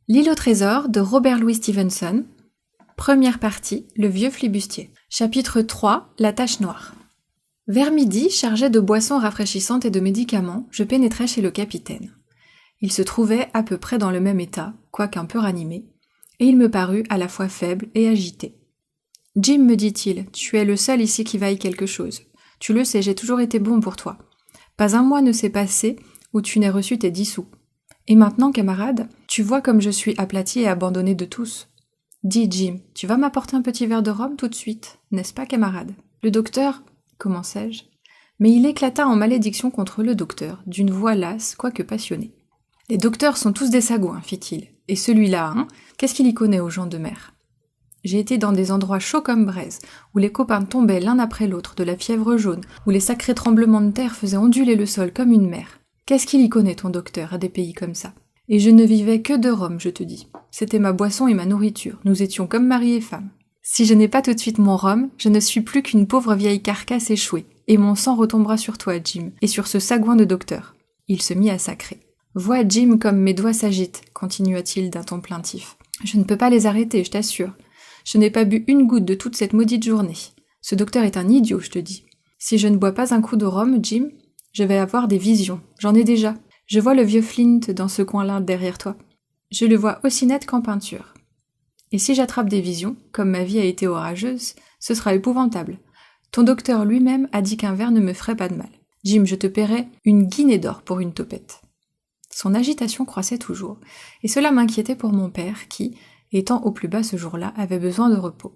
L'île au trésor de Robert Louis Stevenson. Première partie, le vieux flibustier. Chapitre 3, la tache noire. Vers midi, chargé de boissons rafraîchissantes et de médicaments, je pénétrai chez le capitaine. Il se trouvait à peu près dans le même état, quoique un peu ranimé, et il me parut à la fois faible et agité. « Jim, me dit-il, tu es le seul ici qui vaille quelque chose. Tu le sais, j'ai toujours été bon pour toi. Pas un mois ne s'est passé où tu n'aies reçu tes 10 sous. Et maintenant, camarade, tu vois comme je suis aplati et abandonné de tous. Dis, Jim, tu vas m'apporter un petit verre de rhum tout de suite, n'est-ce pas, camarade ? Le docteur, commençai-je. Mais il éclata en malédiction contre le docteur, d'une voix lasse, quoique passionnée. Les docteurs sont tous des sagouins, fit-il. Et celui-là, hein, qu'est-ce qu'il y connaît aux gens de mer ? J'ai été dans des endroits chauds comme braise, où les copains tombaient l'un après l'autre de la fièvre jaune, où les sacrés tremblements de terre faisaient onduler le sol comme une mer. Qu'est-ce qu'il y connaît, ton docteur, à des pays comme ça ? Et je ne vivais que de rhum, je te dis. C'était ma boisson et ma nourriture. Nous étions comme mari et femme. Si je n'ai pas tout de suite mon rhum, je ne suis plus qu'une pauvre vieille carcasse échouée. Et mon sang retombera sur toi, Jim, et sur ce sagouin de docteur. Il se mit à sacrer. Vois, Jim, comme mes doigts s'agitent, continua-t-il d'un ton plaintif. Je ne peux pas les arrêter, je t'assure. Je n'ai pas bu une goutte de toute cette maudite journée. Ce docteur est un idiot, je te dis. Si je ne bois pas un coup de rhum, Jim, je vais avoir des visions. J'en ai déjà. Je vois le vieux Flint dans ce coin-là derrière toi. Je le vois aussi net qu'en peinture. Et si j'attrape des visions, comme ma vie a été orageuse, ce sera épouvantable. Ton docteur lui-même a dit qu'un verre ne me ferait pas de mal. Jim, je te paierai une guinée d'or pour une topette. Son agitation croissait toujours, et cela m'inquiétait pour mon père qui, étant au plus bas ce jour-là, avait besoin de repos.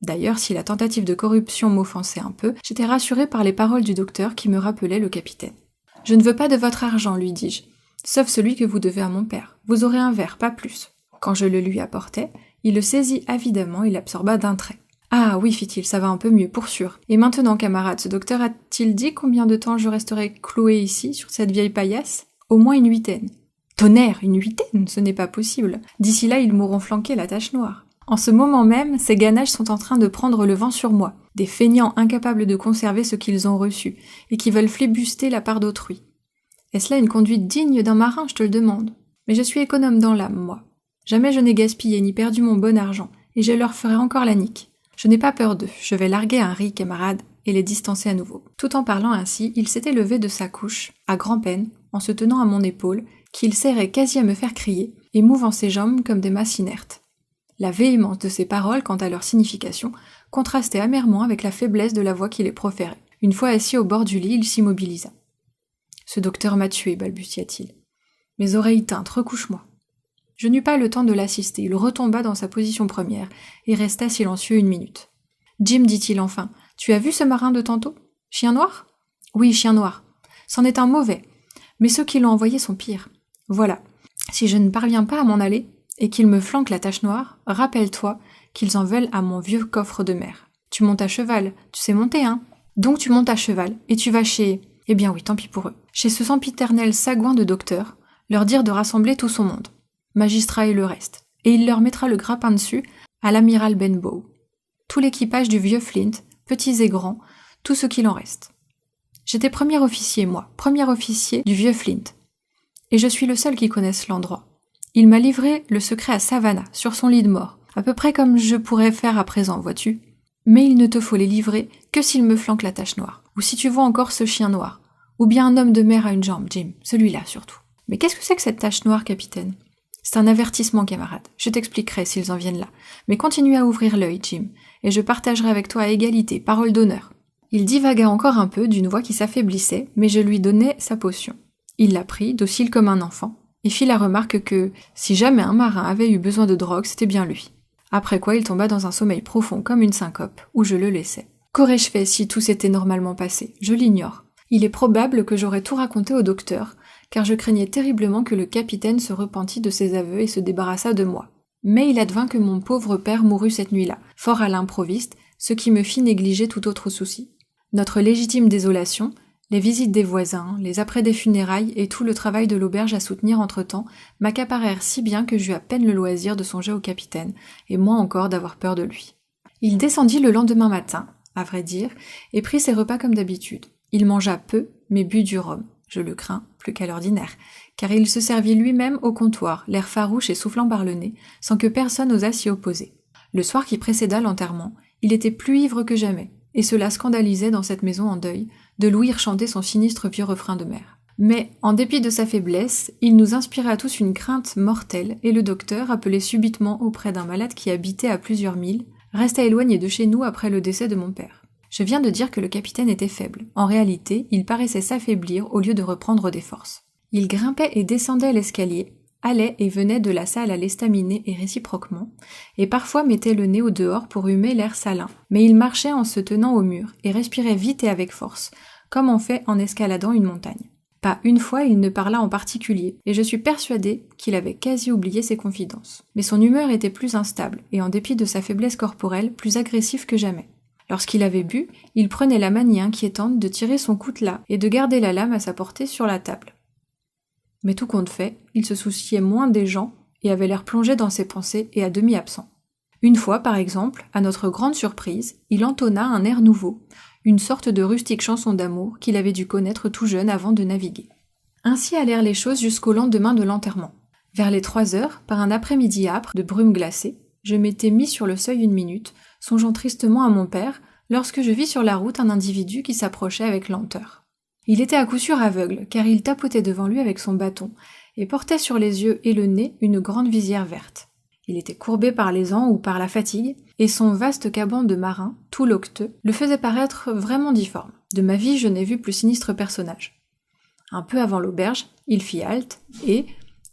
D'ailleurs, si la tentative de corruption m'offensait un peu, j'étais rassurée par les paroles du docteur qui me rappelaient le capitaine. « Je ne veux pas de votre argent, lui dis-je, sauf celui que vous devez à mon père. Vous aurez un verre, pas plus. » Quand je le lui apportai, il le saisit avidement et l'absorba d'un trait. « Ah oui, fit-il, ça va un peu mieux, pour sûr. Et maintenant, camarade, ce docteur a-t-il dit combien de temps je resterai cloué ici, sur cette vieille paillasse ? Au moins une huitaine. » « Tonnerre, une huitaine, ce n'est pas possible. D'ici là, ils m'auront flanqué la tache noire. En ce moment même, ces ganaches sont en train de prendre le vent sur moi, des feignants incapables de conserver ce qu'ils ont reçu, et qui veulent flibuster la part d'autrui. Est-ce là une conduite digne d'un marin, je te le demande ? Mais je suis économe dans l'âme, moi. Jamais je n'ai gaspillé ni perdu mon bon argent, et je leur ferai encore la nique. Je n'ai pas peur d'eux, je vais larguer un riz, camarade, et les distancer à nouveau. » Tout en parlant ainsi, il s'était levé de sa couche, à grand-peine, en se tenant à mon épaule, qu'il serrait quasi à me faire crier, et mouvant ses jambes comme des masses inertes. La véhémence de ses paroles, quant à leur signification, contrastait amèrement avec la faiblesse de la voix qui les proférait. Une fois assis au bord du lit, il s'immobilisa. « Ce docteur m'a tué, balbutia-t-il. Mes oreilles teintes, recouche-moi. » Je n'eus pas le temps de l'assister, il retomba dans sa position première, et resta silencieux 1 minute. « Jim, dit-il enfin, tu as vu ce marin de tantôt ? Chien noir ? » ?»« Oui, chien noir. C'en est un mauvais, mais ceux qui l'ont envoyé sont pires. Voilà. Si je ne parviens pas à m'en aller, et qu'ils me flanquent la tache noire, rappelle-toi qu'ils en veulent à mon vieux coffre de mer. Tu montes à cheval, tu sais monter, hein ? Donc tu montes à cheval, et tu vas chez... Eh bien oui, tant pis pour eux. Chez ce sempiternel sagouin de docteur, leur dire de rassembler tout son monde. Magistrat et le reste. Et il leur mettra le grappin dessus à l'amiral Benbow. Tout l'équipage du vieux Flint, petits et grands, tout ce qu'il en reste. J'étais premier officier, moi, premier officier du vieux Flint. Et je suis le seul qui connaisse l'endroit. Il m'a livré le secret à Savannah, sur son lit de mort, à peu près comme je pourrais faire à présent, vois-tu. Mais il ne te faut les livrer que s'il me flanque la tache noire, ou si tu vois encore ce chien noir, ou bien un homme de mer à une jambe, Jim, celui-là surtout. Mais qu'est-ce que c'est que cette tache noire, capitaine ? C'est un avertissement, camarade, je t'expliquerai s'ils en viennent là. Mais continue à ouvrir l'œil, Jim, et je partagerai avec toi à égalité, parole d'honneur. Il divagua encore un peu d'une voix qui s'affaiblissait, mais je lui donnai sa potion. Il la prit, docile comme un enfant, et fit la remarque que, si jamais un marin avait eu besoin de drogue, c'était bien lui. Après quoi il tomba dans un sommeil profond comme une syncope, où je le laissai. Qu'aurais-je fait si tout s'était normalement passé ? Je l'ignore. Il est probable que j'aurais tout raconté au docteur, car je craignais terriblement que le capitaine se repentît de ses aveux et se débarrassât de moi. Mais il advint que mon pauvre père mourut cette nuit-là, fort à l'improviste, ce qui me fit négliger tout autre souci. Notre légitime désolation, les visites des voisins, les apprêts des funérailles et tout le travail de l'auberge à soutenir entre-temps m'accaparèrent si bien que j'eus à peine le loisir de songer au capitaine, et moins encore d'avoir peur de lui. Il descendit le lendemain matin, à vrai dire, et prit ses repas comme d'habitude. Il mangea peu, mais but du rhum, je le crains, plus qu'à l'ordinaire, car il se servit lui-même au comptoir, l'air farouche et soufflant par le nez, sans que personne osât s'y opposer. Le soir qui précéda l'enterrement, il était plus ivre que jamais, et cela scandalisait dans cette maison en deuil, de l'ouïr chanter son sinistre vieux refrain de mer. Mais, en dépit de sa faiblesse, il nous inspira à tous une crainte mortelle, et le docteur, appelé subitement auprès d'un malade qui habitait à plusieurs milles, resta éloigné de chez nous après le décès de mon père. Je viens de dire que le capitaine était faible. En réalité, il paraissait s'affaiblir au lieu de reprendre des forces. Il grimpait et descendait l'escalier, allait et venait de la salle à l'estaminet et réciproquement, et parfois mettait le nez au dehors pour humer l'air salin. Mais il marchait en se tenant au mur, et respirait vite et avec force, comme on fait en escaladant une montagne. Pas une fois il ne parla en particulier, et je suis persuadée qu'il avait quasi oublié ses confidences. Mais son humeur était plus instable, et en dépit de sa faiblesse corporelle, plus agressif que jamais. Lorsqu'il avait bu, il prenait la manie inquiétante de tirer son coutelas et de garder la lame à sa portée sur la table. Mais tout compte fait, il se souciait moins des gens et avait l'air plongé dans ses pensées et à demi absent. Une fois, par exemple, à notre grande surprise, il entonna un air nouveau, une sorte de rustique chanson d'amour qu'il avait dû connaître tout jeune avant de naviguer. Ainsi allèrent les choses jusqu'au lendemain de l'enterrement. Vers les 3 heures, par un après-midi âpre de brume glacée, je m'étais mis sur le seuil une minute, songeant tristement à mon père, lorsque je vis sur la route un individu qui s'approchait avec lenteur. Il était à coup sûr aveugle, car il tapotait devant lui avec son bâton, et portait sur les yeux et le nez une grande visière verte. Il était courbé par les ans ou par la fatigue, et son vaste caban de marin, tout loqueteux, le faisait paraître vraiment difforme. De ma vie, je n'ai vu plus sinistre personnage. Un peu avant l'auberge, il fit halte, et,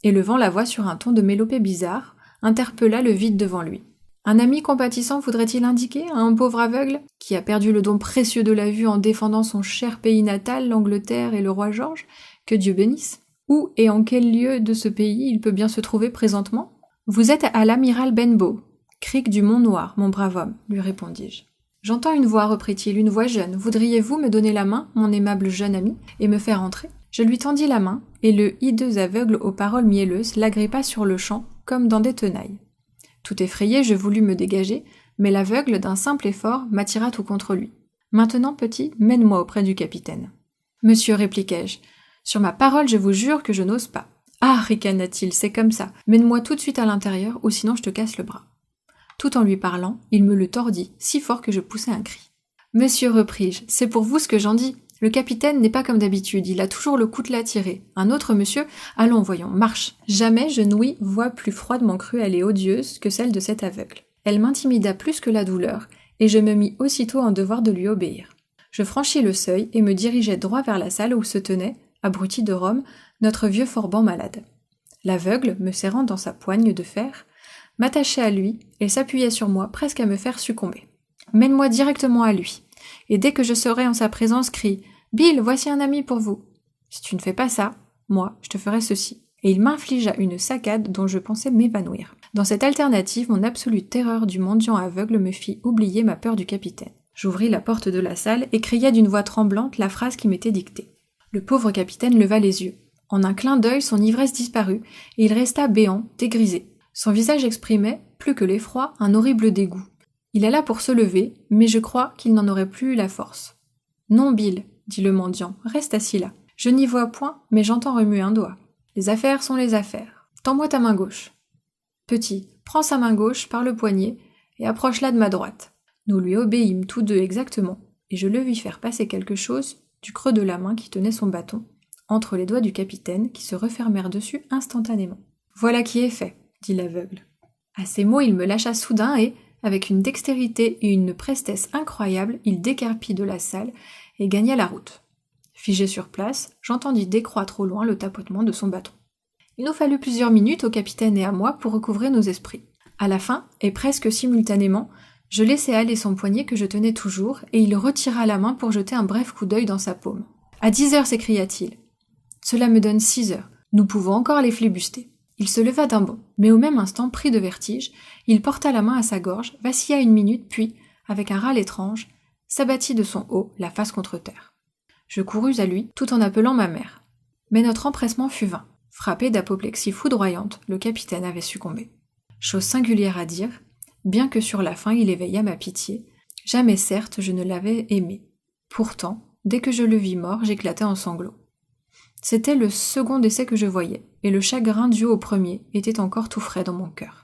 élevant la voix sur un ton de mélopée bizarre, interpella le vide devant lui. Un ami compatissant voudrait-il indiquer à un pauvre aveugle, qui a perdu le don précieux de la vue en défendant son cher pays natal, l'Angleterre et le roi George, que Dieu bénisse? Où et en quel lieu de ce pays il peut bien se trouver présentement? Vous êtes à l'amiral Benbow, crique du Mont Noir, mon brave homme, lui répondis-je. J'entends une voix, reprit-il, une voix jeune. Voudriez-vous me donner la main, mon aimable jeune ami, et me faire entrer? Je lui tendis la main, et le hideux aveugle aux paroles mielleuses l'agrippa sur le champ, comme dans des tenailles. Tout effrayé, je voulus me dégager, mais l'aveugle, d'un simple effort, m'attira tout contre lui. Maintenant, petit, mène-moi auprès du capitaine. Monsieur, répliquai-je, sur ma parole, je vous jure que je n'ose pas. Ah, ricana-t-il, c'est comme ça. Mène-moi tout de suite à l'intérieur, ou sinon je te casse le bras. Tout en lui parlant, il me le tordit, si fort que je poussai un cri. Monsieur, repris-je, c'est pour vous ce que j'en dis. Le capitaine n'est pas comme d'habitude, il a toujours le coutelas tiré. Un autre monsieur, allons, voyons, marche. Jamais je n'ouïs voix plus froidement cruelle et odieuse que celle de cet aveugle. Elle m'intimida plus que la douleur, et je me mis aussitôt en devoir de lui obéir. Je franchis le seuil et me dirigeai droit vers la salle où se tenait, abruti de Rome, notre vieux forban malade. L'aveugle, me serrant dans sa poigne de fer, m'attachait à lui et s'appuyait sur moi presque à me faire succomber. Mène-moi directement à lui, et dès que je serai en sa présence, crie « Bill, voici un ami pour vous. Si tu ne fais pas ça, moi, je te ferai ceci. » Et il m'infligea une saccade dont je pensais m'évanouir. Dans cette alternative, mon absolue terreur du mendiant aveugle me fit oublier ma peur du capitaine. J'ouvris la porte de la salle et criai d'une voix tremblante la phrase qui m'était dictée. Le pauvre capitaine leva les yeux. En un clin d'œil, son ivresse disparut, et il resta béant, dégrisé. Son visage exprimait, plus que l'effroi, un horrible dégoût. Il alla pour se lever, mais je crois qu'il n'en aurait plus eu la force. « Non, Bill, dit le mendiant, reste assis là. Je n'y vois point, mais j'entends remuer un doigt. Les affaires sont les affaires. Tends-moi ta main gauche. » Petit, prends sa main gauche par le poignet et approche-la de ma droite. Nous lui obéîmes tous deux exactement, et je le vis faire passer quelque chose du creux de la main qui tenait son bâton, entre les doigts du capitaine qui se refermèrent dessus instantanément. « Voilà qui est fait, dit l'aveugle. » À ces mots, il me lâcha soudain et, avec une dextérité et une prestesse incroyables, il décarpit de la salle et gagna la route. Figé sur place, j'entendis décroître au loin le tapotement de son bâton. Il nous fallut plusieurs minutes au capitaine et à moi pour recouvrer nos esprits. À la fin, et presque simultanément, je laissai aller son poignet que je tenais toujours, et il retira la main pour jeter un bref coup d'œil dans sa paume. « À 10 heures, s'écria-t-il. Cela me donne 6 heures. Nous pouvons encore les flibuster. » Il se leva d'un bond, mais au même instant, pris de vertige, il porta la main à sa gorge, vacilla une minute, puis, avec un râle étrange, s'abattit de son haut, la face contre terre. Je courus à lui, tout en appelant ma mère. Mais notre empressement fut vain. Frappé d'apoplexie foudroyante, le capitaine avait succombé. Chose singulière à dire, bien que sur la fin il éveilla ma pitié, jamais certes je ne l'avais aimé. Pourtant, dès que je le vis mort, j'éclatai en sanglots. C'était le second décès que je voyais, et le chagrin dû au premier était encore tout frais dans mon cœur.